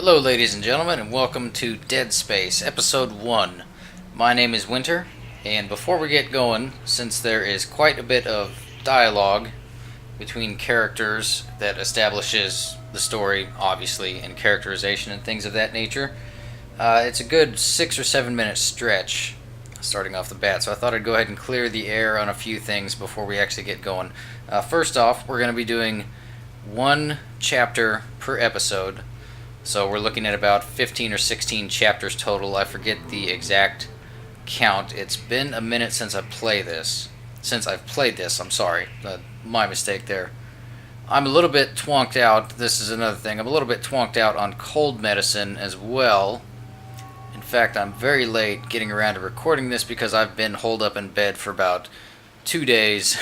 Hello, ladies and gentlemen, and welcome to Dead Space, Episode 1. My name is Winter, and before we get going, since there is quite a bit of dialogue between characters that establishes the story, obviously, and characterization and things of that nature, it's a good 6 or 7 minute stretch starting off the bat, so I thought I'd go ahead and clear the air on a few things before we actually get going. First off, we're going to be doing one chapter per episode. So we're looking at about 15 or 16 chapters total. I forget the exact count. It's been a minute since I've played this. I'm sorry. My mistake there. I'm a little bit twonked out. This is another thing. I'm a little bit twonked out on cold medicine as well. In fact, I'm very late getting around to recording this because I've been holed up in bed for about 2 days.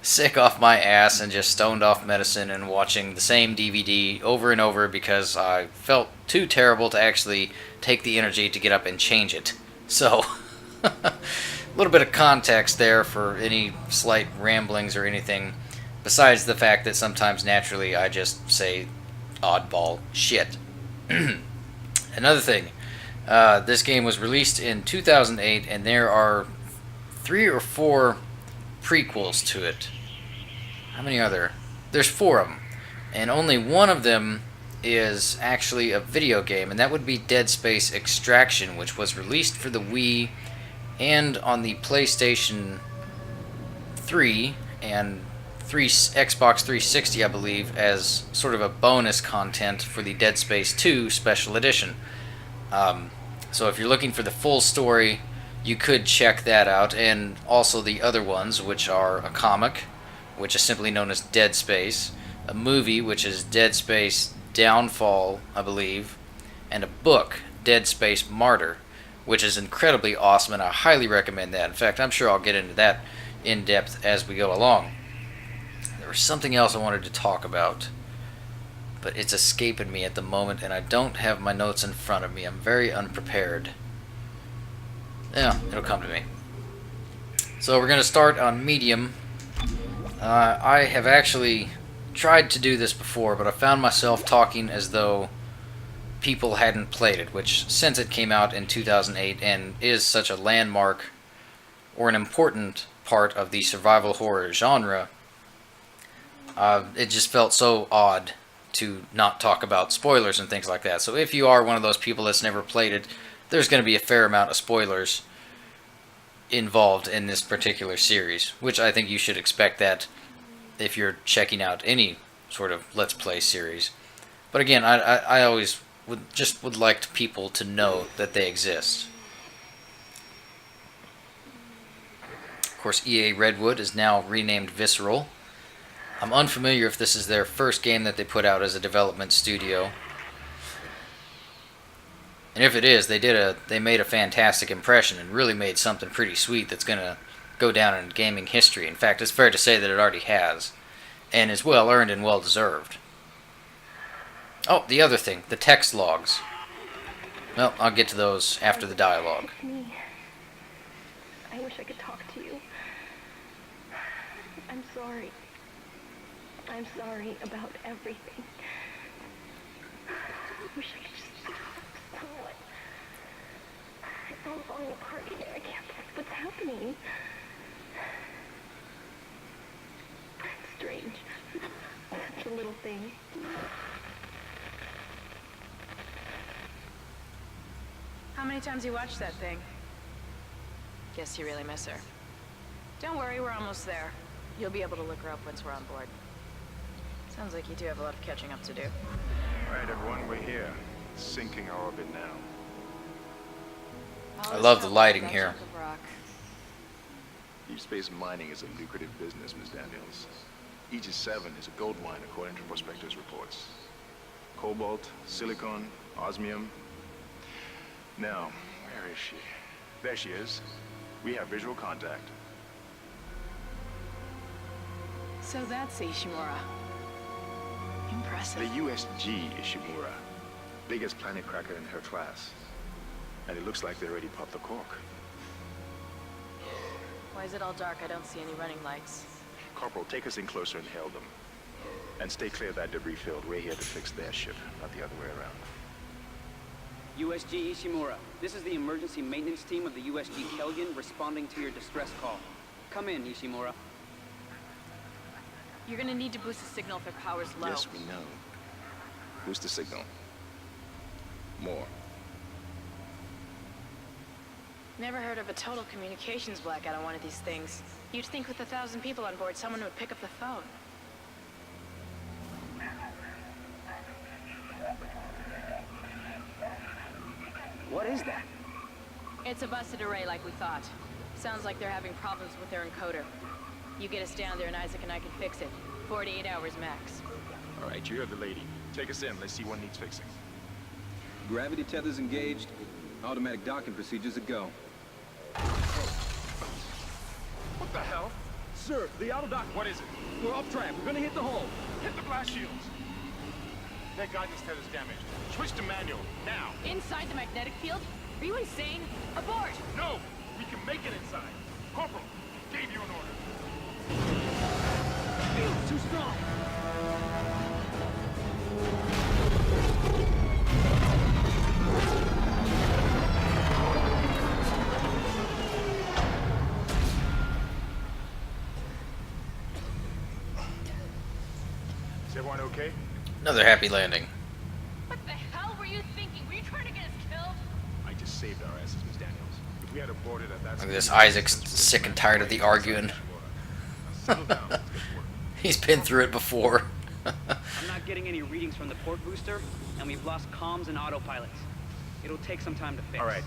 Sick off my ass and just stoned off medicine and watching the same DVD over and over because I felt too terrible to actually take the energy to get up and change it. So, a little bit of context there for any slight ramblings or anything, besides the fact that sometimes naturally I just say oddball shit. Another thing, this game was released in 2008 and there are 3 or 4 prequels to it. How many are there? There's 4 of them. And only one of them is actually a video game, and that would be Dead Space Extraction, which was released for the Wii and on the PlayStation 3 and Xbox 360, I believe, as sort of a bonus content for the Dead Space 2 Special Edition. So if you're looking for the full story, you could check that out, and also the other ones, which are a comic, which is simply known as Dead Space, a movie, which is Dead Space Downfall, I believe, and a book, Dead Space Martyr, which is incredibly awesome, and I highly recommend that. In fact, I'm sure I'll get into that in depth as we go along. There was something else I wanted to talk about, but it's escaping me at the moment, and I don't have my notes in front of me. I'm very unprepared. Yeah, it'll come to me. So we're going to start on medium. I have actually tried to do this before, but I found myself talking as though people hadn't played it, which, since it came out in 2008 and is such a landmark or an important part of the survival horror genre, it just felt so odd to not talk about spoilers and things like that. So if you are one of those people that's never played it, there's going to be a fair amount of spoilers involved in this particular series, which I think you should expect that if you're checking out any sort of Let's Play series. But again, I always would like people to know that they exist. Of course, EA Redwood is now renamed Visceral. I'm unfamiliar if this is their first game that they put out as a development studio. And if it is, they made a fantastic impression and really made something pretty sweet that's going to go down in gaming history. In fact, it's fair to say that it already has, and is well earned and well deserved. Oh, the other thing, the text logs. Well, I'll get to those after the dialogue. It's me. I wish I could talk to you. I'm sorry. I'm sorry about everything. I wish I could just someone. I'm falling apart here. I can't believe what's happening. It's strange. Such a little thing. How many times you watched that thing? Guess you really miss her. Don't worry, we're almost there. You'll be able to look her up once we're on board. Sounds like you do have a lot of catching up to do. All right, everyone, we're here. Sinking our orbit now. I love the lighting here. Deep space mining is a lucrative business, Ms. Daniels. Aegis 7 is a gold mine according to prospectors' reports. Cobalt, silicon, osmium. Now, where is she? There she is. We have visual contact. So that's Ishimura. Impressive. The U.S.G. Ishimura. Biggest planet cracker in her class. And it looks like they already popped the cork. Why is it all dark? I don't see any running lights. Corporal, take us in closer and hail them. And stay clear of that debris field. We're here to fix their ship, not the other way around. U.S.G. Ishimura, this is the emergency maintenance team of the U.S.G. Kelgan responding to your distress call. Come in, Ishimura. You're gonna need to boost the signal if their power's low. Yes, we know. Boost the signal. More. Never heard of a total communications blackout on one of these things. You'd think with 1,000 people on board, someone would pick up the phone. What is that? It's a busted array like we thought. Sounds like they're having problems with their encoder. You get us down there and Isaac and I can fix it. 48 hours max. All right, you heard the lady. Take us in. Let's see what needs fixing. Gravity tethers engaged. Automatic docking procedures a go. What the hell? Sir, the auto dock. What is it? We're off track. We're gonna hit the hull. Hit the blast shields. Their guidance tether's damaged. Switch to manual, now. Inside the magnetic field? Are you insane? Abort! No! We can make it inside. Corporal, gave you an order. Field's too strong. Is everyone okay? Another happy landing. What the hell were you thinking? Were you trying to get us killed? I just saved our asses, Miss Daniels. If we had aborted at that Look at this, speed, Isaac's since sick and tired of the arguing. Now settle down. Let's get to work. He's been through it before. I'm not getting any readings from the port booster, and we've lost comms and autopilot. It'll take some time to fix. All right,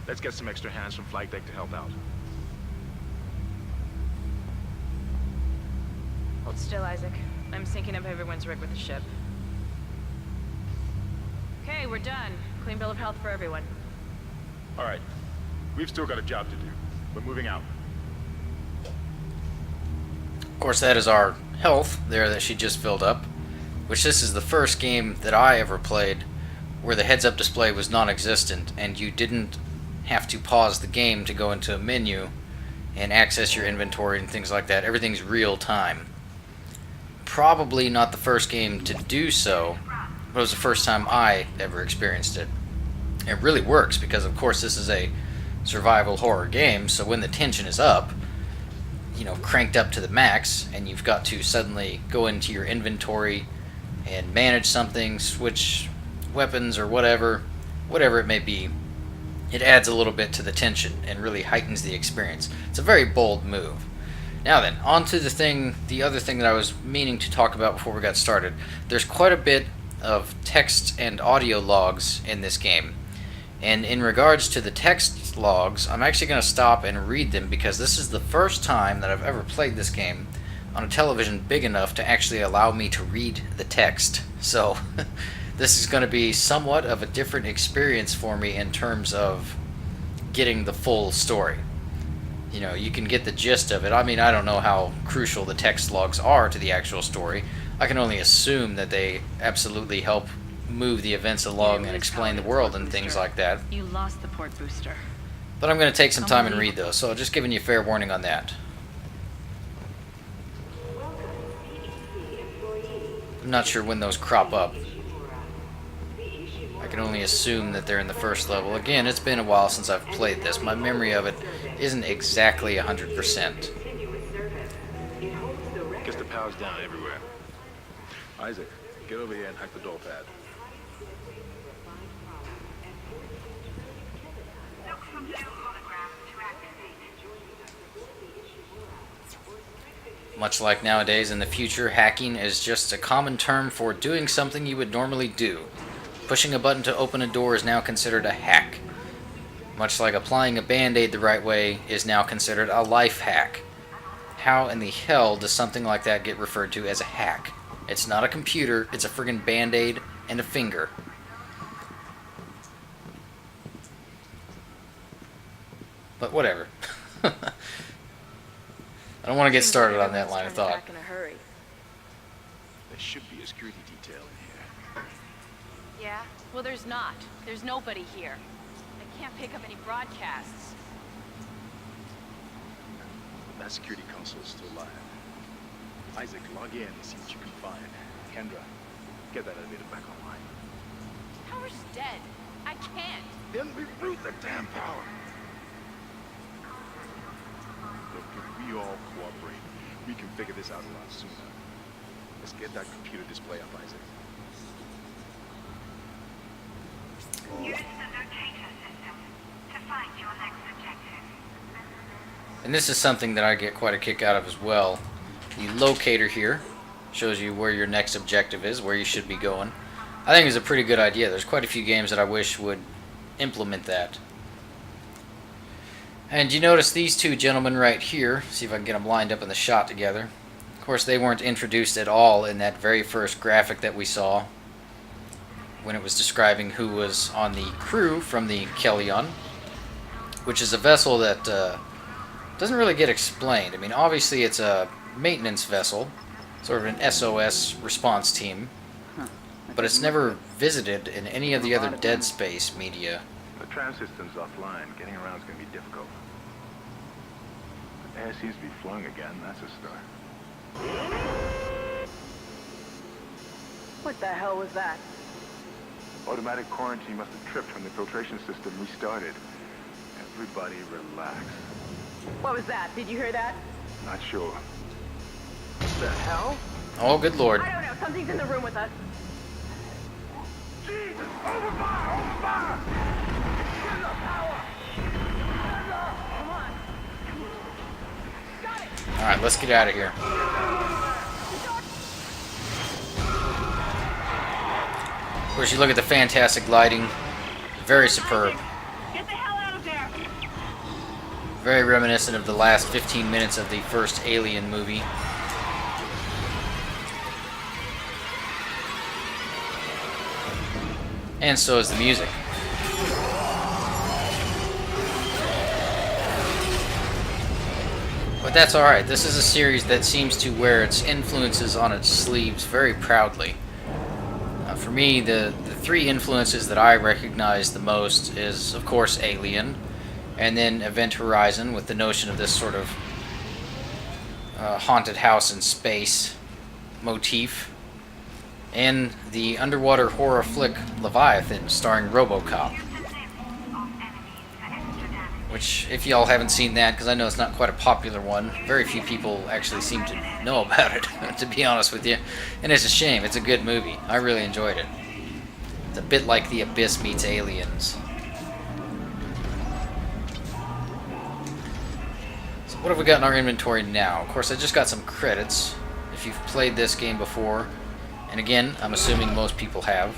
let's get some extra hands from flight deck to help out. Hold still, Isaac. I'm syncing up everyone's rig with the ship. Okay, we're done. Clean bill of health for everyone. All right, we've still got a job to do. We're moving out. Of course, that is our health there that she just filled up, which this is the first game that I ever played where the heads-up display was non-existent and you didn't have to pause the game to go into a menu and access your inventory and things like that. Everything's real time. Probably not the first game to do so, but it was the first time I ever experienced it. It really works because, of course, this is a survival horror game, so when the tension is up, you know, cranked up to the max, and you've got to suddenly go into your inventory and manage something, switch weapons or whatever it may be, it adds a little bit to the tension and really heightens the experience. It's a very bold move. Now then, on to the other thing that I was meaning to talk about before we got started. There's quite a bit of text and audio logs in this game. And in regards to the text logs, I'm actually going to stop and read them because this is the first time that I've ever played this game on a television big enough to actually allow me to read the text. So this is going to be somewhat of a different experience for me in terms of getting the full story. You know, you can get the gist of it. I mean, I don't know how crucial the text logs are to the actual story. I can only assume that they absolutely help move the events along and explain the world and things like that. You lost the port booster. But I'm going to take some time and read those, so just giving you fair warning on that. I'm not sure when those crop up. I can only assume that they're in the first level. Again, it's been a while since I've played this. My memory of it isn't exactly 100%. Guess the power's down everywhere. Isaac, get over here and hack the door pad. Much like nowadays, in the future, hacking is just a common term for doing something you would normally do. Pushing a button to open a door is now considered a hack. Much like applying a band-aid the right way is now considered a life hack. How in the hell does something like that get referred to as a hack? It's not a computer, it's a friggin' band-aid and a finger. But whatever. I don't want to get started on that line of thought. Back in a hurry. There should be a security detail in here. Yeah? Well, there's not. There's nobody here. I can't pick up any broadcasts. That security console's still live. Isaac, log in and see what you can find. Kendra, get that elevator back online. Power's dead. I can't. Then reroute the damn power. Look, if we all cooperate, we can figure this out a lot sooner. Let's get that computer display up, Isaac. Use the locator system to find your next objective. And this is something that I get quite a kick out of as well. The locator here shows you where your next objective is, where you should be going. I think it's a pretty good idea. There's quite a few games that I wish would implement that. And you notice these two gentlemen right here. See if I can get them lined up in the shot together. Of course, they weren't introduced at all in that very first graphic that we saw when it was describing who was on the crew from the Kellion, which is a vessel that doesn't really get explained. I mean, obviously it's a maintenance vessel, sort of an S.O.S. response team, but it's never visited in any of the other Dead Space media. The tram system's offline. Getting around is going to be difficult. The air seems to be flowing again. That's a start. What the hell was that? Automatic quarantine must have tripped when the filtration system restarted. Everybody relax. What was that? Did you hear that? Not sure. What the hell? Oh, good lord. I don't know. Something's in the room with us. Jesus! Over fire! Over fire! Get the power! Come on. Got it. Alright, let's get out of here. Of course, you look at the fantastic lighting. Very superb. Get the hell out of there. Very reminiscent of the last 15 minutes of the first Alien movie. And so is the music. But that's alright. This is a series that seems to wear its influences on its sleeves very proudly. For me, the three influences that I recognize the most is, of course, Alien, and then Event Horizon with the notion of this sort of haunted house in space motif, and the underwater horror flick Leviathan starring RoboCop. Which, if y'all haven't seen that, because I know it's not quite a popular one, very few people actually seem to know about it, to be honest with you. And it's a shame. It's a good movie. I really enjoyed it. It's a bit like The Abyss meets Aliens. So what have we got in our inventory now? Of course, I just got some credits. If you've played this game before, and again, I'm assuming most people have,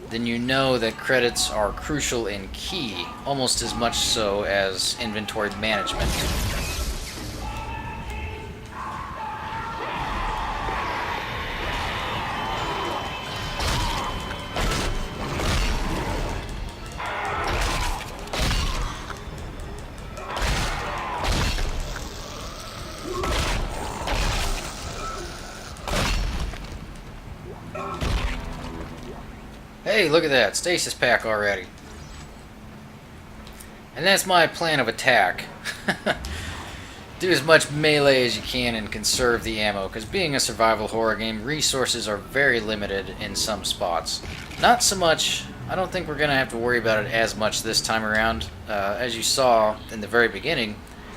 then you know that credits are crucial and key, almost as much so as inventory management. Hey, look at that, stasis pack already. And that's my plan of attack. Do as much melee as you can and conserve the ammo, because being a survival horror game, resources are very limited in some spots. Not so much, I don't think we're going to have to worry about it as much this time around. As you saw in the very beginning,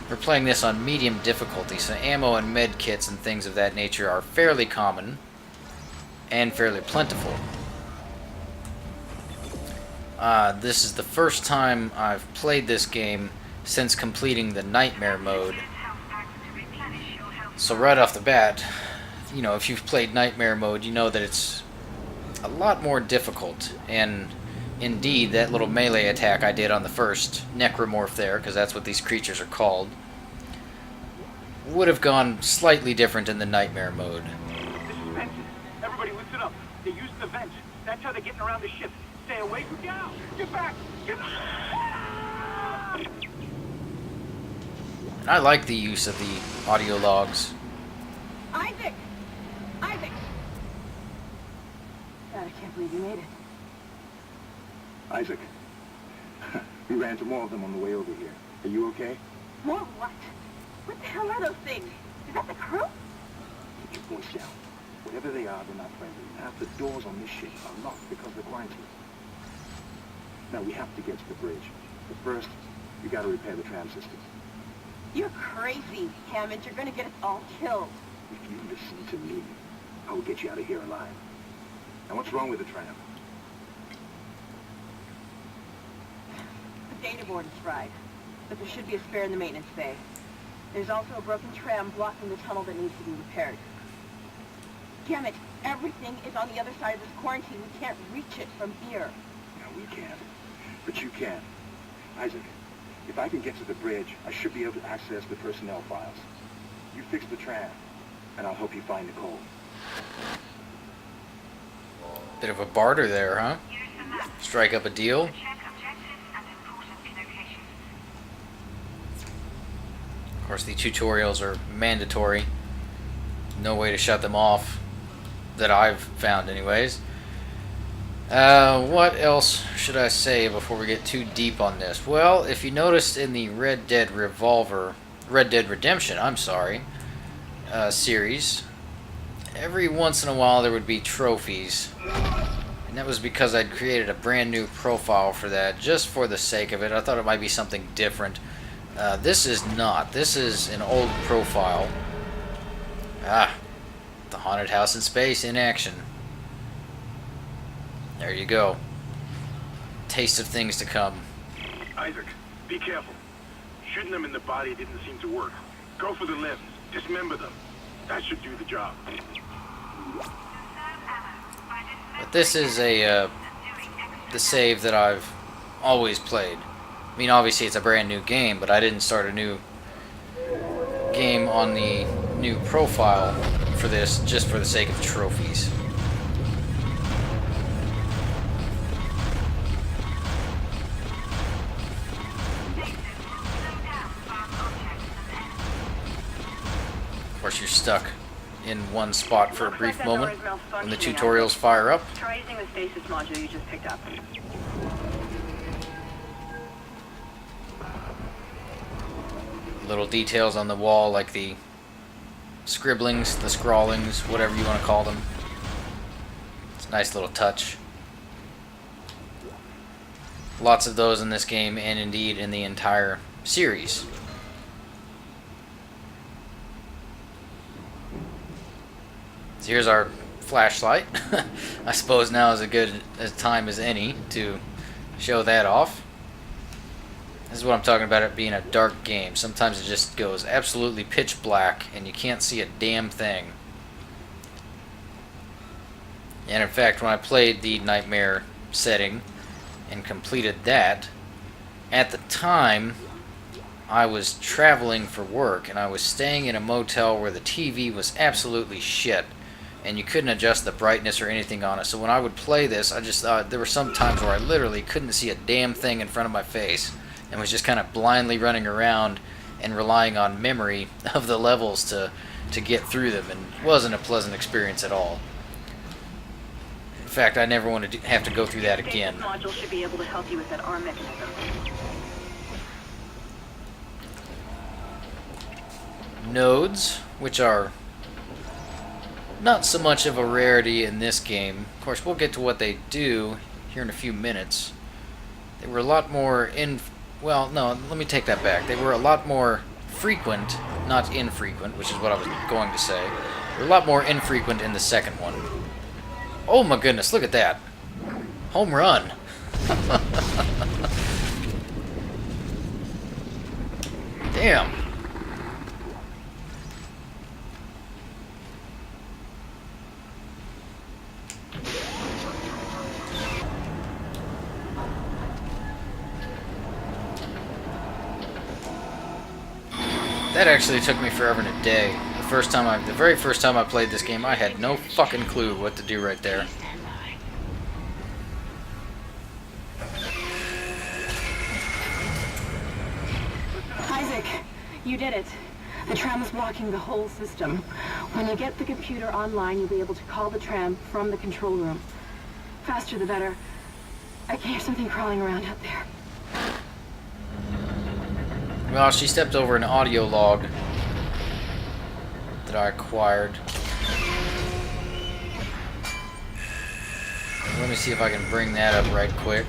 we're playing this on medium difficulty, so ammo and med kits and things of that nature are fairly common and fairly plentiful. This is the first time I've played this game since completing the Nightmare mode. So right off the bat, you know, if you've played Nightmare mode, you know that it's a lot more difficult. And indeed, that little melee attack I did on the first necromorph there, because that's what these creatures are called, would have gone slightly different in the Nightmare mode. This is Benson. Everybody listen up. They're using the vents. That's how they're getting around the ship. Stay away from down. Get back. Get back. I like the use of the audio logs. Isaac! Isaac! God, I can't believe you made it. Isaac, we ran into more of them on the way over here. Are you okay? More what? What the hell are those things? Is that the crew? Keep your voice down. Whatever they are, they're not friendly. Half the doors on this ship are locked because of the quarantine. Now, we have to get to the bridge. But first, we gotta repair the tram system. You're crazy, Hammond. You're gonna get us all killed. If you listen to me, I will get you out of here alive. Now, what's wrong with the tram? The data board is fried, but there should be a spare in the maintenance bay. There's also a broken tram blocking the tunnel that needs to be repaired. Damn it, everything is on the other side of this quarantine. We can't reach it from here. No, we can't. But you can. Isaac, if I can get to the bridge, I should be able to access the personnel files. You fix the tram, and I'll help you find Nicole. Bit of a barter there, huh? Strike up a deal. Check objectives and important locations. Of course, the tutorials are mandatory. No way to shut them off that I've found anyways. What else should I say before we get too deep on this? Well, if you noticed in the Red Dead Redemption, series, every once in a while there would be trophies. And that was because I'd created a brand new profile for that, just for the sake of it. I thought it might be something different. This is not. This is an old profile. The haunted house in space in action. There you go. Taste of things to come. Isaac, be careful. Shooting them in the body didn't seem to work. Go for the limbs. Dismember them. That should do the job. But this is the save that I've always played. I mean, obviously it's a brand new game, but I didn't start a new game on the new profile for this just for the sake of trophies. Of course, you're stuck in one spot for a brief moment when the tutorials fire up. Try using the stasis module you just picked up. Little details on the wall like the scribblings, the scrawlings, whatever you want to call them. It's a nice little touch. Lots of those in this game and indeed in the entire series. So here's our flashlight. I suppose now is as good a time as any to show that off. This is what I'm talking about, it being a dark game. Sometimes it just goes absolutely pitch black and you can't see a damn thing. And in fact, when I played the Nightmare setting and completed that, at the time I was traveling for work and I was staying in a motel where the TV was absolutely shit and you couldn't adjust the brightness or anything on it. So when I would play this, I just thought there were some times where I literally couldn't see a damn thing in front of my face and was just kind of blindly running around and relying on memory of the levels to get through them, and it wasn't a pleasant experience at all. In fact, I never want to have to go through that again. The module should be able to help you with that arm mechanism. Nodes, which are not so much of a rarity in this game. Of course, we'll get to what they do here in a few minutes. They were a lot more well, no, let me take that back. They were a lot more frequent, not infrequent, which is what I was going to say. They were a lot more infrequent in the second one. Oh my goodness, look at that. Home run. Damn. That actually took me forever and a day. The very first time I played this game, I had no fucking clue what to do right there. Isaac, you did it. The tram is blocking the whole system. When you get the computer online, you'll be able to call the tram from the control room. Faster the better. I can hear something crawling around out there. Well, she stepped over an audio log that I acquired. Let me see if I can bring that up right quick.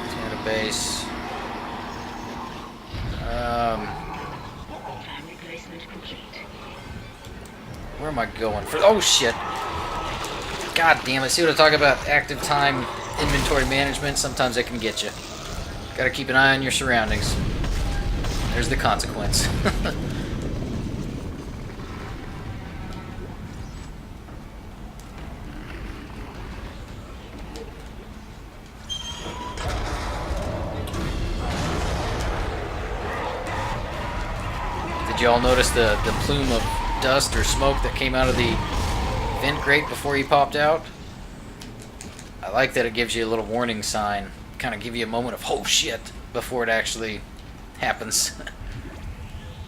Database. Where am I going for? Oh shit! God damn it! See what I talk about? Active time inventory management. Sometimes it can get you. Gotta keep an eye on your surroundings. There's the consequence. Did y'all notice the plume of dust or smoke that came out of the vent grate before he popped out? I like that it gives you a little warning sign. Kind of give you a moment of, oh shit, before it actually happens.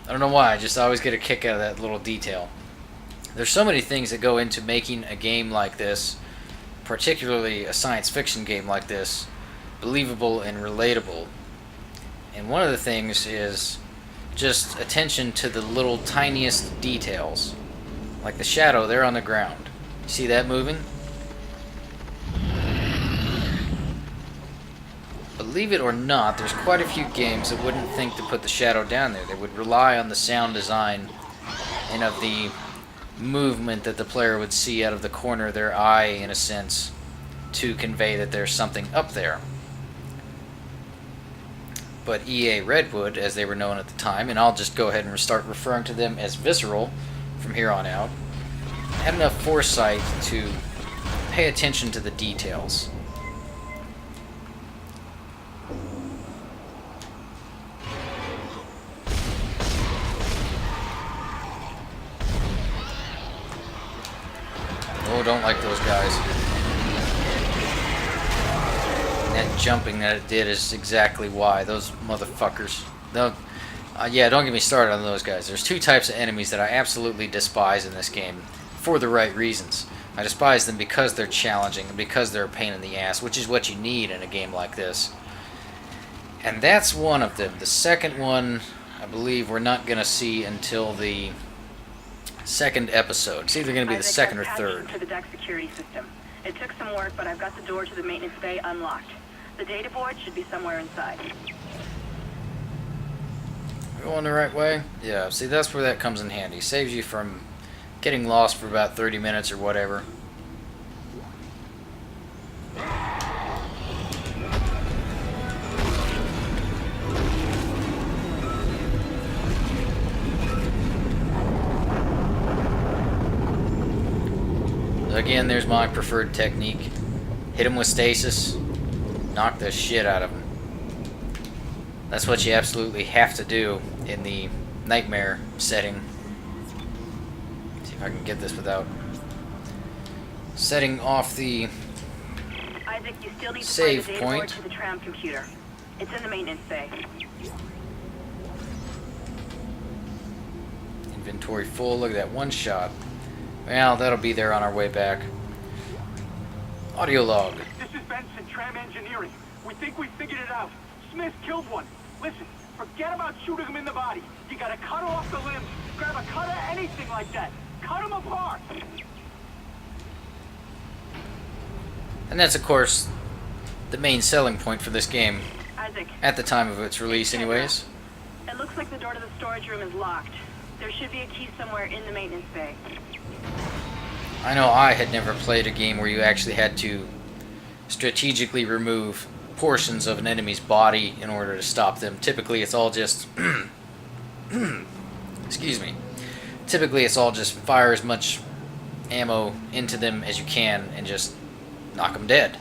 I don't know why, I just always get a kick out of that little detail. There's so many things that go into making a game like this, particularly a science fiction game like this, believable and relatable. And one of the things is just attention to the little tiniest details. Like the shadow there on the ground. See that moving? Believe it or not, there's quite a few games that wouldn't think to put the shadow down there. They would rely on the sound design and of the movement that the player would see out of the corner of their eye, in a sense, to convey that there's something up there. But EA Redwood, as they were known at the time, and I'll just go ahead and start referring to them as Visceral from here on out, had enough foresight to pay attention to the details. Oh, don't like those guys. And that jumping that it did is exactly why. Those motherfuckers. Yeah, don't get me started on those guys. There's two types of enemies that I absolutely despise in this game, for the right reasons. I despise them because they're challenging and because they're a pain in the ass, which is what you need in a game like this. And that's one of them. The second one, I believe we're not going to see until the second episode. It's either going to be the second or third. To the deck security system. It took some work, but I've got the door to the maintenance bay unlocked. The data board should be somewhere inside. Going the right way? Yeah, see, that's where that comes in handy. Saves you from getting lost for about 30 minutes or whatever. Again, there's my preferred technique. Hit him with stasis, knock the shit out of him. That's what you absolutely have to do in the nightmare setting. See if I can get this without setting off the Isaac, you still need to save find the data point. board to the tram computer. It's in the maintenance bay. Inventory full. Look at that one shot. Well, that'll be there on our way back. Audio log. This is Benson, Tram Engineering. We think we figured it out. Smith killed one. Listen, forget about shooting him in the body. You gotta cut off the limbs. Grab a cutter, anything like that. Cut him apart. And that's, of course, the main selling point for this game. Isaac. At the time of its release, anyways. It looks like the door to the storage room is locked. There should be a key somewhere in the maintenance bay. I know I had never played a game where you actually had to strategically remove portions of an enemy's body in order to stop them. Typically, it's all just... excuse me. Typically, it's all just fire as much ammo into them as you can and just knock them dead.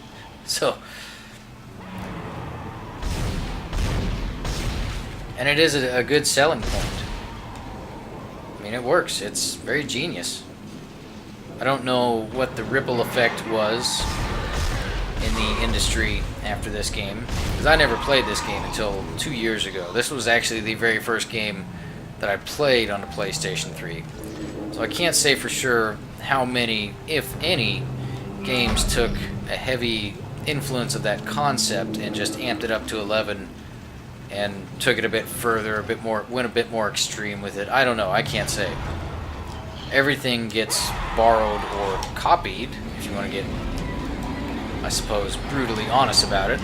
So... And it is a good selling point. I mean, it works. It's very genius. I don't know what the ripple effect was in the industry after this game, because I never played this game until 2 years ago. This was actually the very first game that I played on the PlayStation 3. So I can't say for sure how many, if any, games took a heavy influence of that concept and just amped it up to 11 and took it a bit further, went a bit more extreme with it. I don't know, I can't say. Everything gets borrowed or copied, if you want to get, I suppose, brutally honest about it,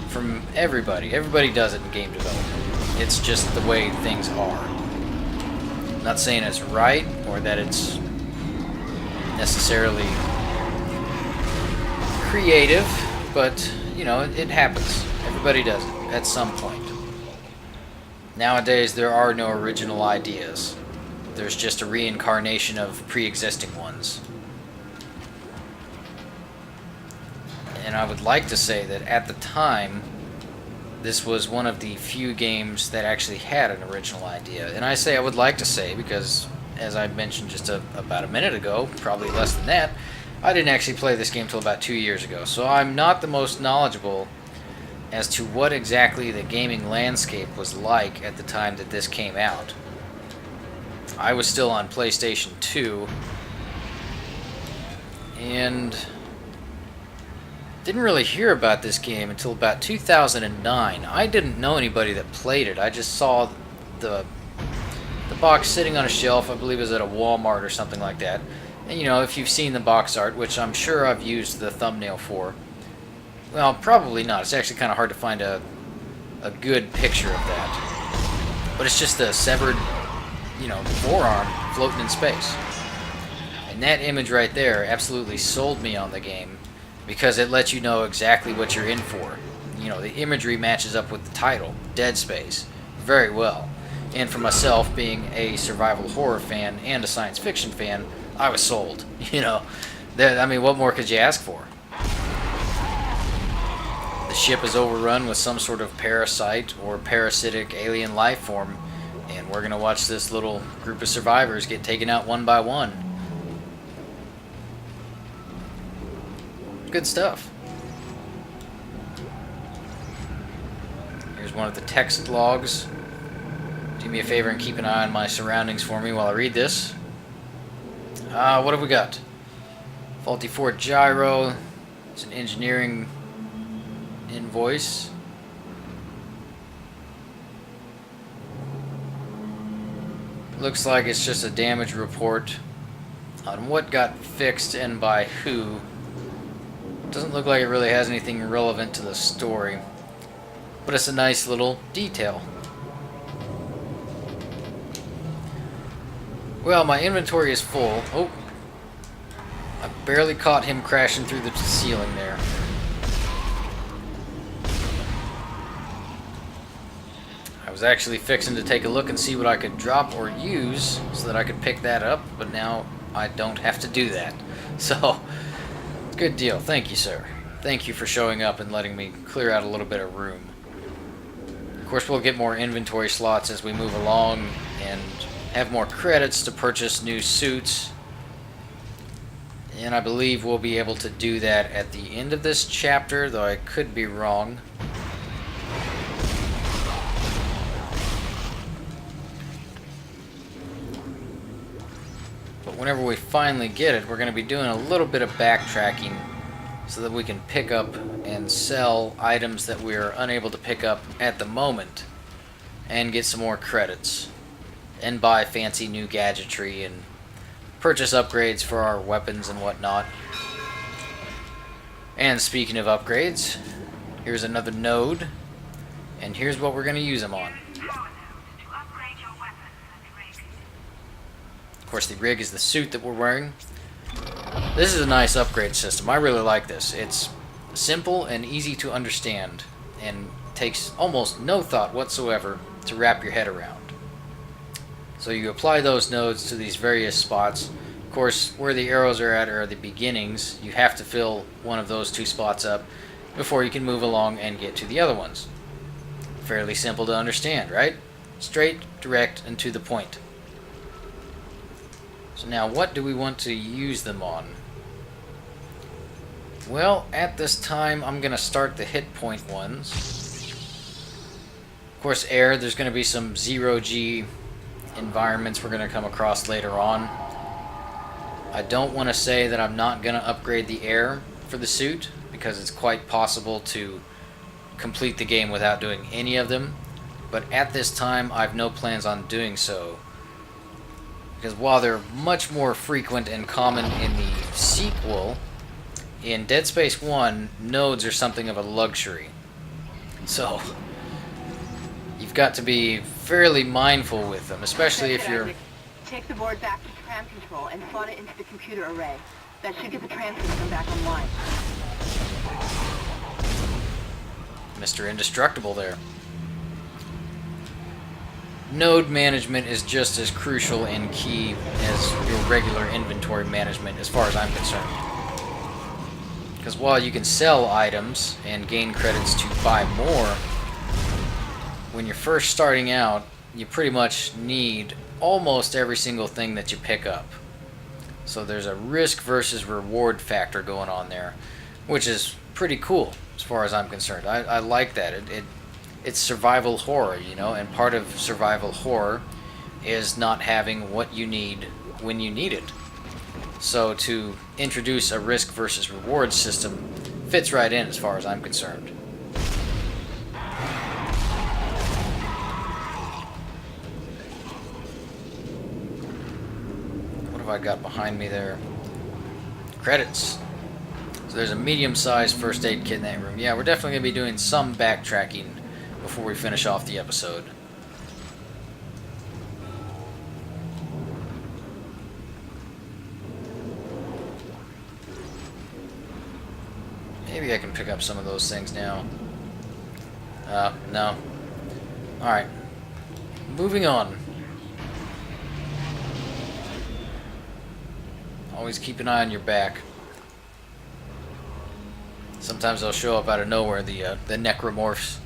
from everybody. Everybody does it in game development. It's just the way things are. I'm not saying it's right or that it's necessarily creative, but, you know, it happens. Everybody does it at some point. Nowadays, there are no original ideas. There's just a reincarnation of pre-existing ones. And I would like to say that at the time, this was one of the few games that actually had an original idea. And I say I would like to say because, as I mentioned just about a minute ago, probably less than that, I didn't actually play this game until about 2 years ago. So I'm not the most knowledgeable as to what exactly the gaming landscape was like at the time that this came out. I was still on PlayStation 2 and didn't really hear about this game until about 2009. I didn't know anybody that played it. I just saw the box sitting on a shelf. I believe it was at a Walmart or something like that. And you know, if you've seen the box art, which I'm sure I've used the thumbnail for, well, probably not. It's actually kind of hard to find a good picture of that. But it's just a severed, you know, forearm floating in space. And that image right there absolutely sold me on the game because it lets you know exactly what you're in for. You know, the imagery matches up with the title, Dead Space, very well. And for myself, being a survival horror fan and a science fiction fan, I was sold. You know, I mean, what more could you ask for? The ship is overrun with some sort of parasite or parasitic alien life form, and we're going to watch this little group of survivors get taken out one by one. Good stuff. Here's one of the text logs. Do me a favor and keep an eye on my surroundings for me while I read this. What have we got? Faulty Ford gyro. It's an engineering invoice. Looks like it's just a damage report on what got fixed and by who. Doesn't look like it really has anything relevant to the story, but it's a nice little detail. Well, my inventory is full. Oh, I barely caught him crashing through the ceiling there. I was actually fixing to take a look and see what I could drop or use so that I could pick that up, but now I don't have to do that. So, good deal. Thank you, sir. Thank you for showing up and letting me clear out a little bit of room. Of course, we'll get more inventory slots as we move along and have more credits to purchase new suits. And I believe we'll be able to do that at the end of this chapter, though I could be wrong. But whenever we finally get it, we're going to be doing a little bit of backtracking so that we can pick up and sell items that we are unable to pick up at the moment and get some more credits and buy fancy new gadgetry and purchase upgrades for our weapons and whatnot. And speaking of upgrades, here's another node, and here's what we're going to use them on. Of course, the rig is the suit that we're wearing. This is a nice upgrade system. I really like this. It's simple and easy to understand, and takes almost no thought whatsoever to wrap your head around. So you apply those nodes to these various spots. Of course, where the arrows are at are the beginnings. You have to fill one of those two spots up before you can move along and get to the other ones. Fairly simple to understand, right? Straight, direct, and to the point. So now, what do we want to use them on? Well, at this time, I'm going to start the hit point ones. Of course, air, there's going to be some 0G environments we're going to come across later on. I don't want to say that I'm not going to upgrade the air for the suit, because it's quite possible to complete the game without doing any of them. but at this time I've no plans on doing so. Because while they're much more frequent and common in the sequel, in Dead Space 1, nodes are something of a luxury. So, you've got to be fairly mindful with them, especially if you're... Take the board back to tram control and slot it into the computer array. That should get the tram system back online. Mr. Indestructible there. Node management is just as crucial and key as your regular inventory management as far as I'm concerned. Because while you can sell items and gain credits to buy more, when you're first starting out, you pretty much need almost every single thing that you pick up. So there's a risk versus reward factor going on there, which is pretty cool as far as I'm concerned. I like that. It's survival horror, you know, and part of survival horror is not having what you need when you need it. So to introduce a risk versus reward system fits right in as far as I'm concerned. What have I got behind me there? Credits. So there's a medium-sized first aid kit in that room. Yeah, we're definitely going to be doing some backtracking before we finish off the episode. Maybe I can pick up some of those things now. No. Alright. Moving on. Always keep an eye on your back. Sometimes they'll show up out of nowhere, the necromorphs.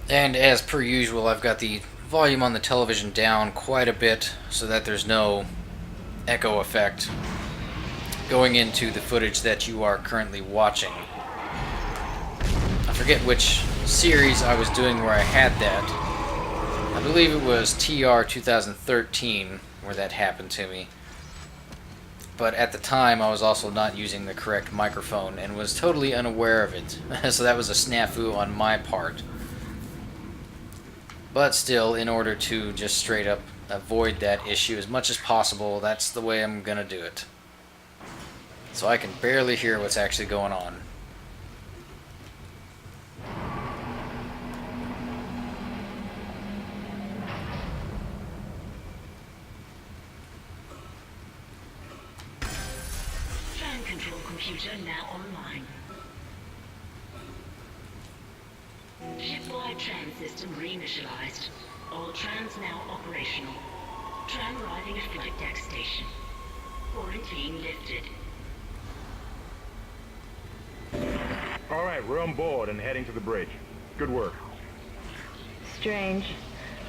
And as per usual, I've got the volume on the television down quite a bit so that there's no echo effect going into the footage that you are currently watching. I forget which series I was doing where I had that. I believe it was TR 2013 where that happened to me. But at the time, I was also not using the correct microphone and was totally unaware of it. So that was a snafu on my part. But still, in order to just straight up avoid that issue as much as possible, that's the way I'm gonna do it. So I can barely hear what's actually going on. Tram control computer now online. Shipwide tram system reinitialized. All trams now operational. Tram arriving at flight deck station. Quarantine lifted. All right, we're on board and heading to the bridge. Good work. Strange.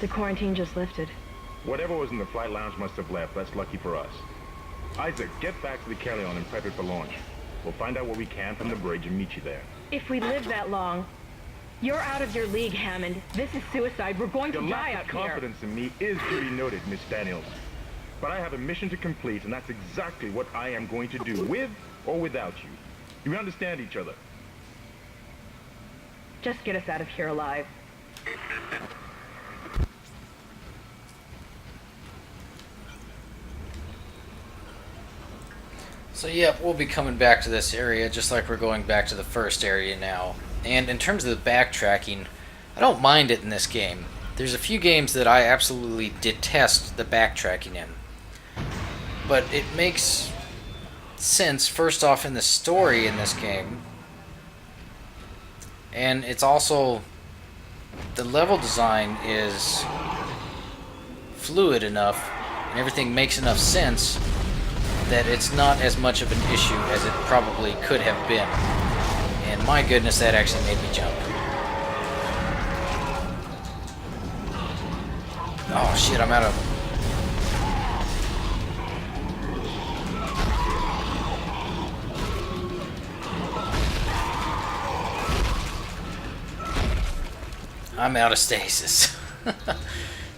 The quarantine just lifted. Whatever was in the flight lounge must have left. That's lucky for us. Isaac, get back to the Kelleon and prep it for launch. We'll find out what we can from the bridge and meet you there. If we live that long, you're out of your league, Hammond. This is suicide. We're going to Your die lack up of here. confidence in me is to be noted, Miss Daniels. But I have a mission to complete, and that's exactly what I am going to do, with or without you. Do we understand each other? Just get us out of here alive. So yeah, we'll be coming back to this area just like we're going back to the first area now. And in terms of the backtracking, I don't mind it in this game. There's a few games that I absolutely detest the backtracking in. But it makes sense, first off, in the story in this game. And it's also... the level design is fluid enough, and everything makes enough sense that it's not as much of an issue as it probably could have been. And my goodness, that actually made me jump. Oh shit, I'm out of... I'm out of stasis.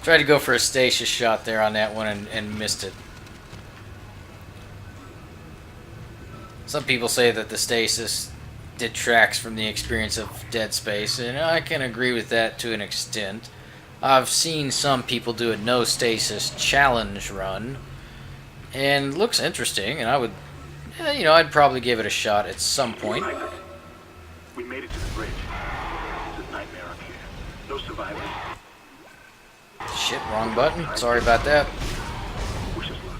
Tried to go for a stasis shot there on that one and missed it. Some people say that the stasis detracts from the experience of Dead Space, and I can agree with that to an extent. I've seen some people do a no stasis challenge run, and it looks interesting, and I would, I'd probably give it a shot at some point. We made it to the bridge. It's a nightmare up here. No survivors. Shit, wrong button. Sorry about that. Wish us luck.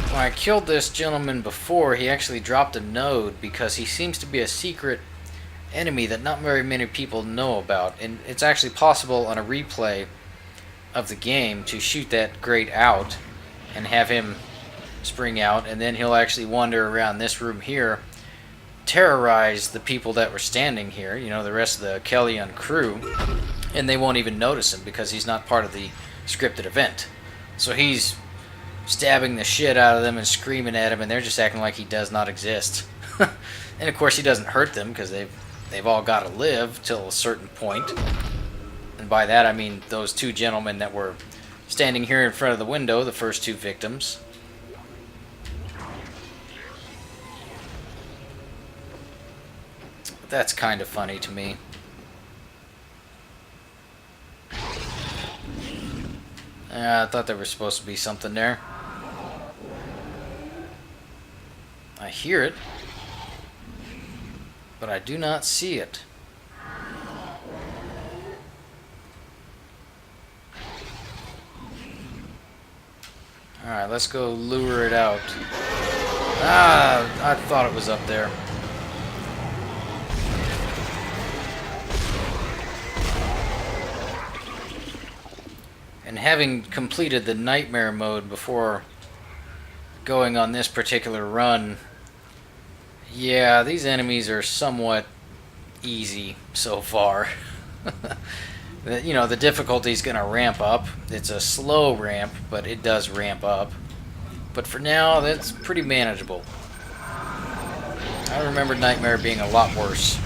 When I killed this gentleman before, he actually dropped a node because he seems to be a secret enemy that not very many people know about. And it's actually possible on a replay of the game to shoot that grate out and have him spring out, and then he'll actually wander around this room here, terrorize the people that were standing here, the rest of the Kellyan crew, and they won't even notice him because he's not part of the scripted event. So he's stabbing the shit out of them and screaming at him, and they're just acting like he does not exist. And of course he doesn't hurt them because they've all got to live till a certain point. And by that I mean those two gentlemen that were standing here in front of the window, the first two victims. That's kind of funny to me. I thought there was supposed to be something there. I hear it, but I do not see it. Alright, let's go lure it out. I thought it was up there. And having completed the nightmare mode before going on this particular run, yeah, these enemies are somewhat easy so far. The difficulty's going to ramp up. It's a slow ramp, but it does ramp up. But for now, that's pretty manageable. I remember Nightmare being a lot worse.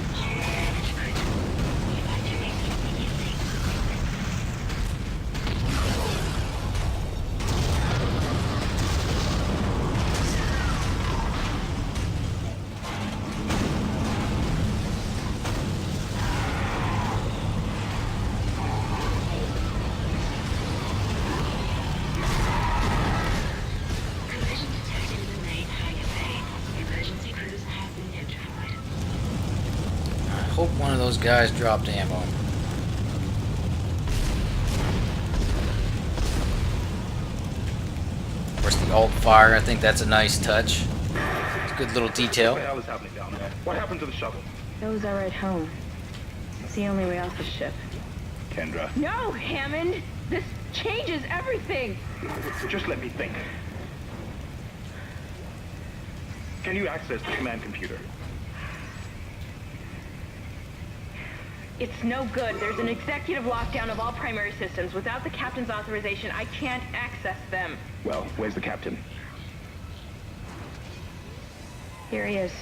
Hope one of those guys dropped ammo. Of course, the alt fire, I think that's a nice touch. It's a good little detail. What the hell is happening down there? What happened to the shuttle? That was our ride home. It's the only way off the ship. Kendra. No, Hammond! This changes everything! Just let me think. Can you access the command computer? It's no good. There's an executive lockdown of all primary systems. Without the captain's authorization, I can't access them. Well, where's the captain? Here he is.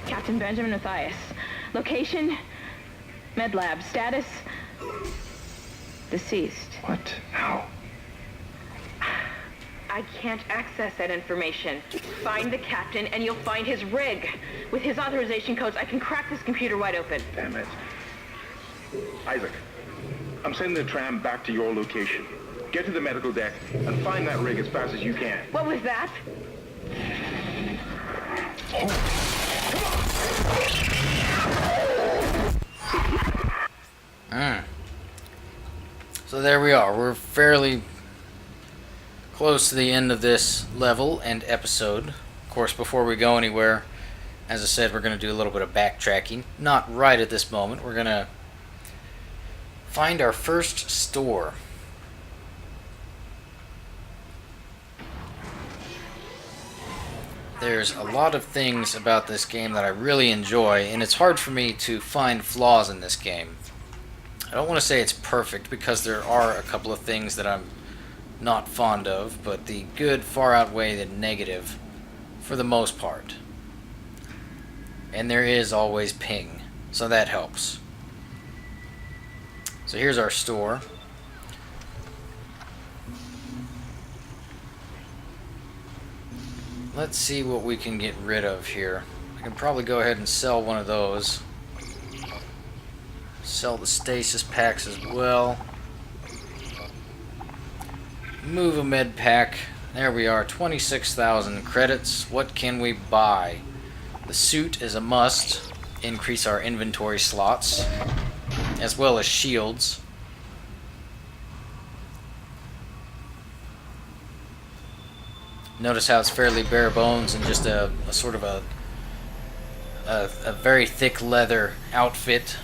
Captain Benjamin Mathias. Location? Med lab. Status? Deceased. What? How? I can't access that information. Find the captain and you'll find his rig. With his authorization codes, I can crack this computer wide open. Damn it. Isaac, I'm sending the tram back to your location. Get to the medical deck and find that rig as fast as you can. What was that? So there we are. We're fairly close to the end of this level and episode. Of course, before we go anywhere, as I said, we're going to do a little bit of backtracking. Not right at this moment. We're going to find our first store. There's a lot of things about this game that I really enjoy, and it's hard for me to find flaws in this game. I don't want to say it's perfect, because there are a couple of things that I'm not fond of, but the good far outweigh the negative for the most part. And there is always ping, so that helps. So here's our store. Let's see what we can get rid of here. I can probably go ahead and sell one of those. Sell the stasis packs as well. Move a med pack. There we are, 26,000 credits. What can we buy? The suit is a must. Increase our inventory slots, as well as shields. Notice how it's fairly bare bones and just a sort of a very thick leather outfit.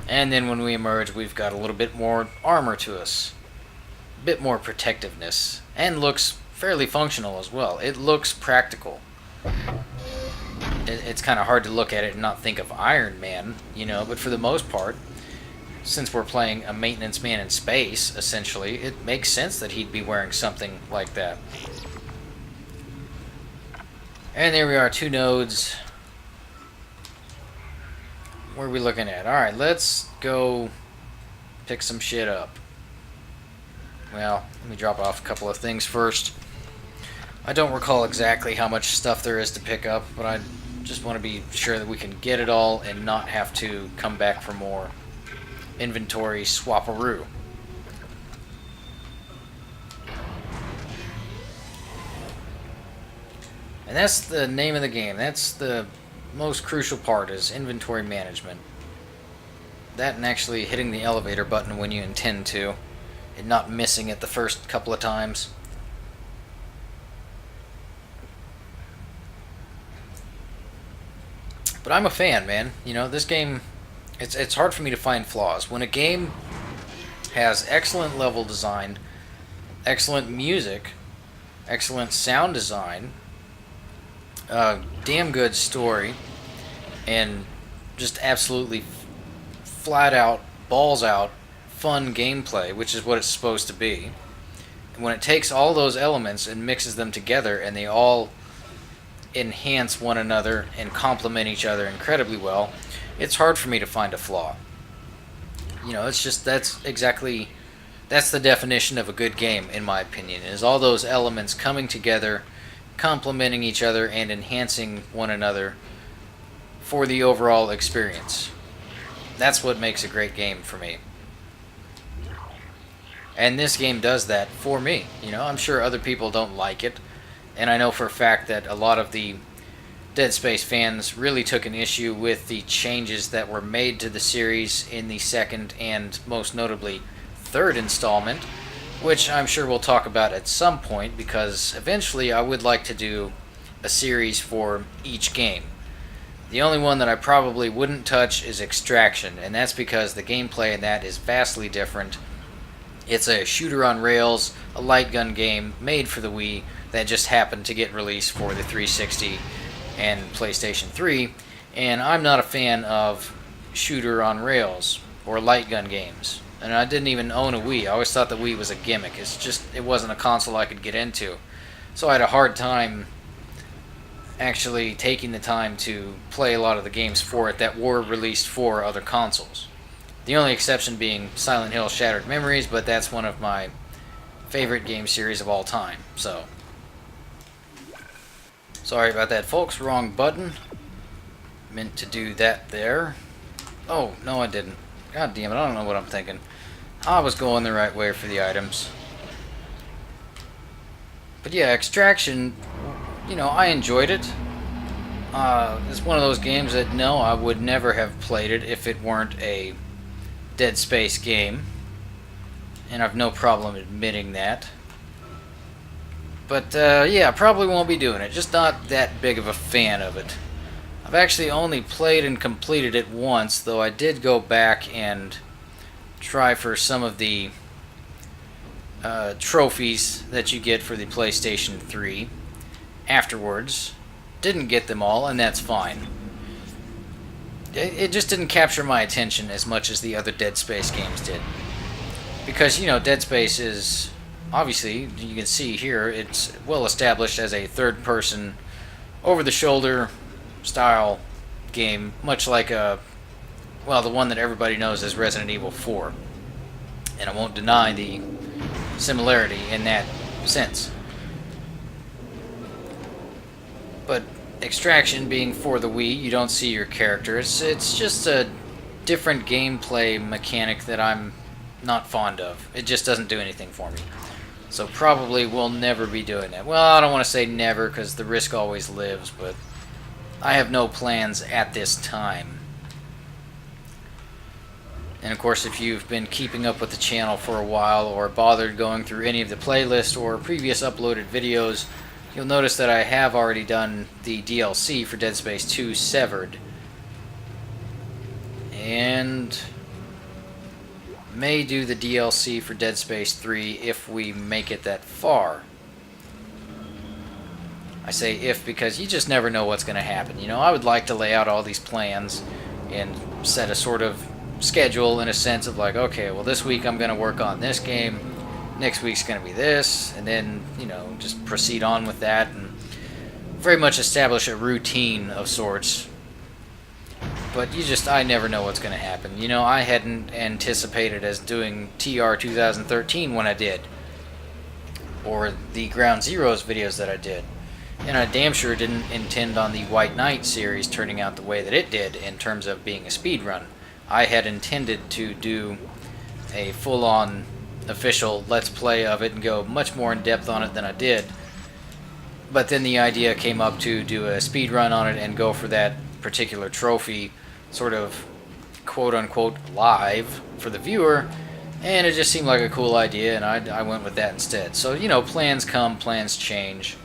And then when we emerge, we've got a little bit more armor to us. A bit more protectiveness. And looks fairly functional as well. It looks practical. It's kind of hard to look at it and not think of Iron Man, you know, but for the most part, since we're playing a maintenance man in space, essentially, it makes sense that he'd be wearing something like that. And there we are, 2 nodes. Where are we looking at? Alright, let's go pick some shit up. Well, let me drop off a couple of things first. I don't recall exactly how much stuff there is to pick up, but I just want to be sure that we can get it all and not have to come back for more. Inventory swap-a-roo. And that's the name of the game. That's the most crucial part, is inventory management. That and actually hitting the elevator button when you intend to, and not missing it the first couple of times. But I'm a fan, man. You know, this game, it's hard for me to find flaws. When a game has excellent level design, excellent music, excellent sound design, damn good story, and just absolutely flat out, balls out, fun gameplay, which is what it's supposed to be. And when it takes all those elements and mixes them together, and they all enhance one another and complement each other incredibly well, it's hard for me to find a flaw. You know, it's just, that's the definition of a good game, in my opinion, is all those elements coming together, complementing each other, and enhancing one another for the overall experience. That's what makes a great game for me. And this game does that for me. You know, I'm sure other people don't like it, and I know for a fact that a lot of the Dead Space fans really took an issue with the changes that were made to the series in the second and most notably third installment, which I'm sure we'll talk about at some point, because eventually I would like to do a series for each game. The only one that I probably wouldn't touch is Extraction, and that's because the gameplay in that is vastly different. It's a shooter on rails, a light gun game made for the Wii that just happened to get released for the 360 and PlayStation 3, and I'm not a fan of shooter on rails or light gun games. And I didn't even own a Wii. I always thought the Wii was a gimmick. It wasn't a console I could get into. So I had a hard time actually taking the time to play a lot of the games for it that were released for other consoles. The only exception being Silent Hill Shattered Memories, but that's one of my favorite game series of all time. So, sorry about that, folks. Wrong button. Meant to do that there. Oh, no I didn't. God damn it, I don't know what I'm thinking. I was going the right way for the items. But yeah, Extraction, you know, I enjoyed it. It's one of those games that, no, I would never have played it if it weren't a Dead Space game. And I've no problem admitting that. But, yeah, probably won't be doing it. Just not that big of a fan of it. I've actually only played and completed it once, though I did go back and try for some of the trophies that you get for the PlayStation 3 afterwards. Didn't get them all, and that's fine. It just didn't capture my attention as much as the other Dead Space games did. Because, you know, Dead Space is, obviously, you can see here, it's well established as a third-person, over-the-shoulder style game, much like a well, the one that everybody knows as Resident Evil 4. And I won't deny the similarity in that sense. But Extraction being for the Wii, you don't see your characters. It's just a different gameplay mechanic that I'm not fond of. It just doesn't do anything for me. So probably we'll never be doing that. Well, I don't want to say never because the risk always lives, but I have no plans at this time. And of course, if you've been keeping up with the channel for a while or bothered going through any of the playlists or previous uploaded videos, you'll notice that I have already done the DLC for Dead Space 2 Severed. And may do the DLC for Dead Space 3 if we make it that far. I say if because you just never know what's going to happen. You know, I would like to lay out all these plans and set a sort of schedule in a sense of like, okay, well this week I'm going to work on this game, next week's going to be this, and then, you know, just proceed on with that and very much establish a routine of sorts. But I never know what's going to happen. You know, I hadn't anticipated as doing TR 2013 when I did, or the Ground Zeroes videos that I did. And I damn sure didn't intend on the White Knight series turning out the way that it did in terms of being a speedrun. I had intended to do a full-on official Let's Play of it and go much more in depth on it than I did. But then the idea came up to do a speedrun on it and go for that particular trophy sort of quote-unquote live for the viewer, and it just seemed like a cool idea, and I went with that instead. So, you know, plans come, plans change.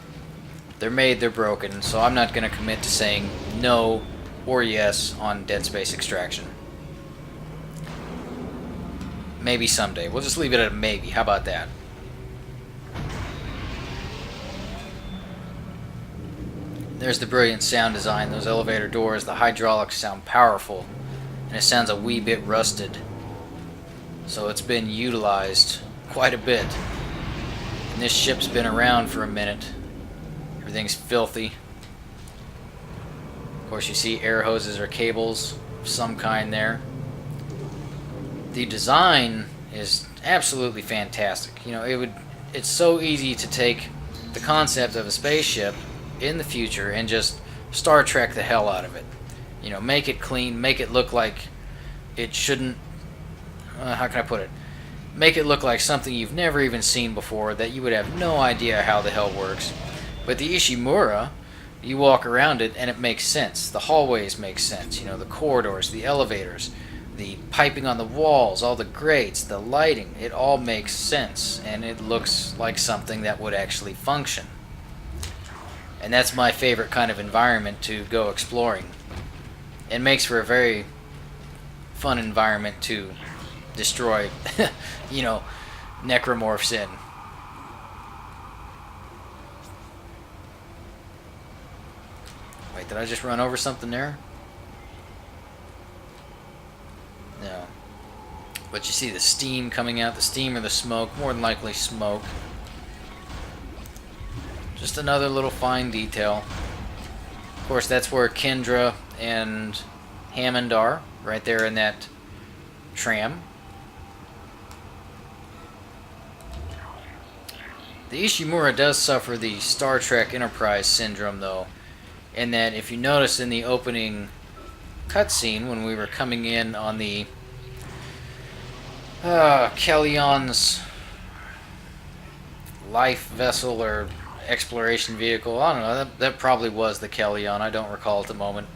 They're made, they're broken, so I'm not going to commit to saying no or yes on Dead Space Extraction. Maybe someday. We'll just leave it at a maybe. How about that? There's the brilliant sound design. Those elevator doors, the hydraulics sound powerful, and it sounds a wee bit rusted. So it's been utilized quite a bit. And this ship's been around for a minute. Everything's filthy. Of course, you see air hoses or cables of some kind there. The design is absolutely fantastic. You know, it's so easy to take the concept of a spaceship in the future and just Star Trek the hell out of it. You know, make it clean, make it look like it shouldn't, how can I put it? Make it look like something you've never even seen before, that you would have no idea how the hell works. But the Ishimura, you walk around it and it makes sense. The hallways make sense, you know, the corridors, the elevators, the piping on the walls, all the grates, the lighting, it all makes sense, and it looks like something that would actually function. And that's my favorite kind of environment to go exploring. It makes for a very fun environment to destroy, you know, necromorphs in. Wait, did I just run over something there? No. But you see the steam coming out, the steam or the smoke, more than likely smoke. Just another little fine detail. Of course, that's where Kendra and Hammond are, right there in that tram. The Ishimura does suffer the Star Trek Enterprise syndrome, though, in that if you notice in the opening cutscene when we were coming in on the Kellion's life vessel or exploration vehicle, I don't know, that probably was the Kellion, I don't recall at the moment.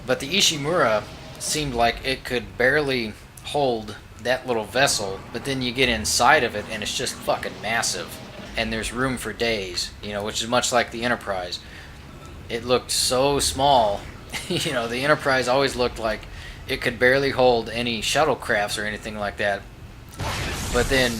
But the Ishimura seemed like it could barely hold that little vessel, but then you get inside of it and it's just fucking massive, and there's room for days, you know, which is much like the Enterprise. It looked so small. You know, the Enterprise always looked like it could barely hold any shuttlecrafts or anything like that. But then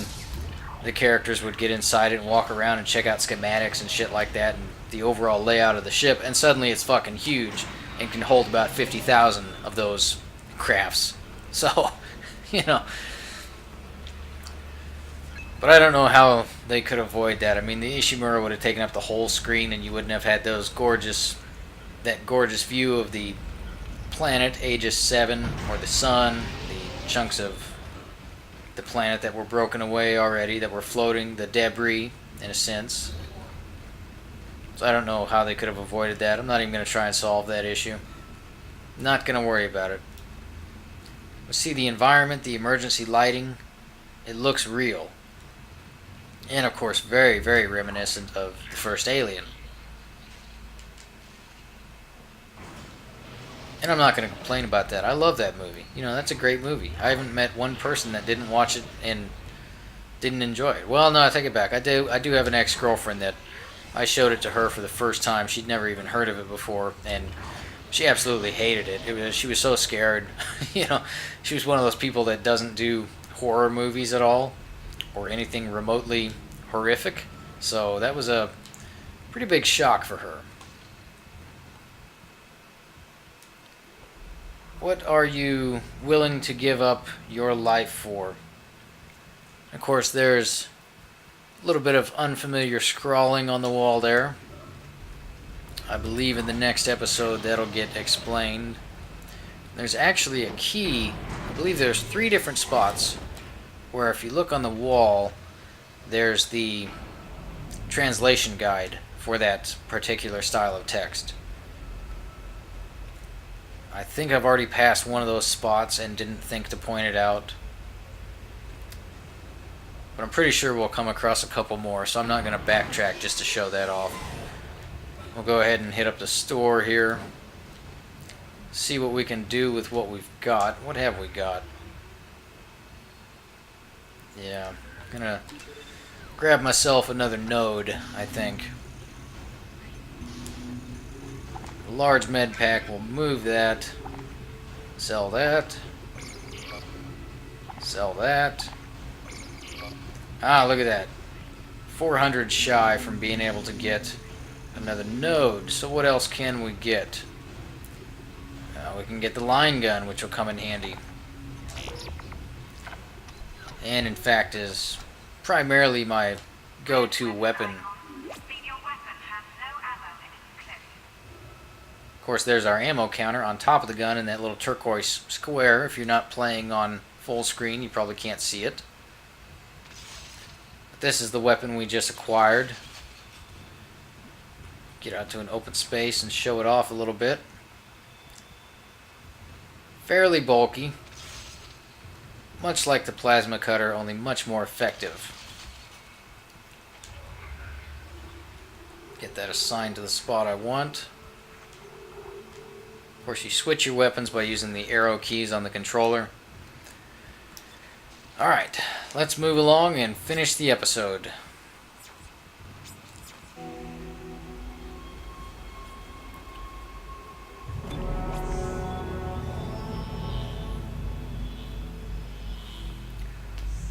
the characters would get inside it and walk around and check out schematics and shit like that and the overall layout of the ship, and suddenly it's fucking huge and can hold about 50,000 of those crafts. So, you know. But I don't know how they could avoid that. I mean, the Ishimura would have taken up the whole screen and you wouldn't have had that gorgeous view of the planet, Aegis 7, or the sun, the chunks of the planet that were broken away already, that were floating, the debris, in a sense. So I don't know how they could have avoided that. I'm not even going to try and solve that issue. Not going to worry about it. We see the environment, the emergency lighting. It looks real. And of course, very, very reminiscent of the first Alien. And I'm not going to complain about that. I love that movie. You know, that's a great movie. I haven't met one person that didn't watch it and didn't enjoy it. Well, no, I take it back. I do have an ex-girlfriend that I showed it to her for the first time. She'd never even heard of it before, and she absolutely hated it. She was so scared. You know, she was one of those people that doesn't do horror movies at all, or anything remotely horrific. So that was a pretty big shock for her. What are you willing to give up your life for? Of course, there's a little bit of unfamiliar scrawling on the wall there. I believe in the next episode that'll get explained. There's actually a key. I believe there's 3 different spots where if you look on the wall, there's the translation guide for that particular style of text. I think I've already passed one of those spots and didn't think to point it out. But I'm pretty sure we'll come across a couple more, so I'm not going to backtrack just to show that off. We'll go ahead and hit up the store here. See what we can do with what we've got. What have we got? Yeah, I'm going to grab myself another node, I think. Large med pack, we'll move that. Sell that. Sell that. Ah, look at that. 400 shy from being able to get another node. So what else can we get? We can get the line gun, which will come in handy. And in fact is primarily my go-to weapon. Of course, there's our ammo counter on top of the gun in that little turquoise square. If you're not playing on full screen, you probably can't see it. But this is the weapon we just acquired. Get out to an open space and show it off a little bit. Fairly bulky. Much like the plasma cutter, only much more effective. Get that assigned to the spot I want. Of course, you switch your weapons by using the arrow keys on the controller. Alright, let's move along and finish the episode.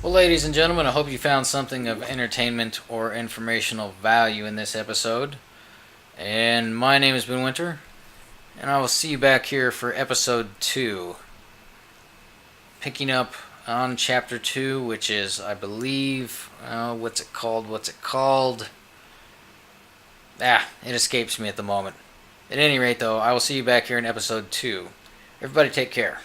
Well, ladies and gentlemen, I hope you found something of entertainment or informational value in this episode. And my name has been Winter. And I will see you back here for episode 2. Picking up on chapter 2, which is, I believe, what's it called? Ah, it escapes me at the moment. At any rate, though, I will see you back here in episode 2. Everybody take care.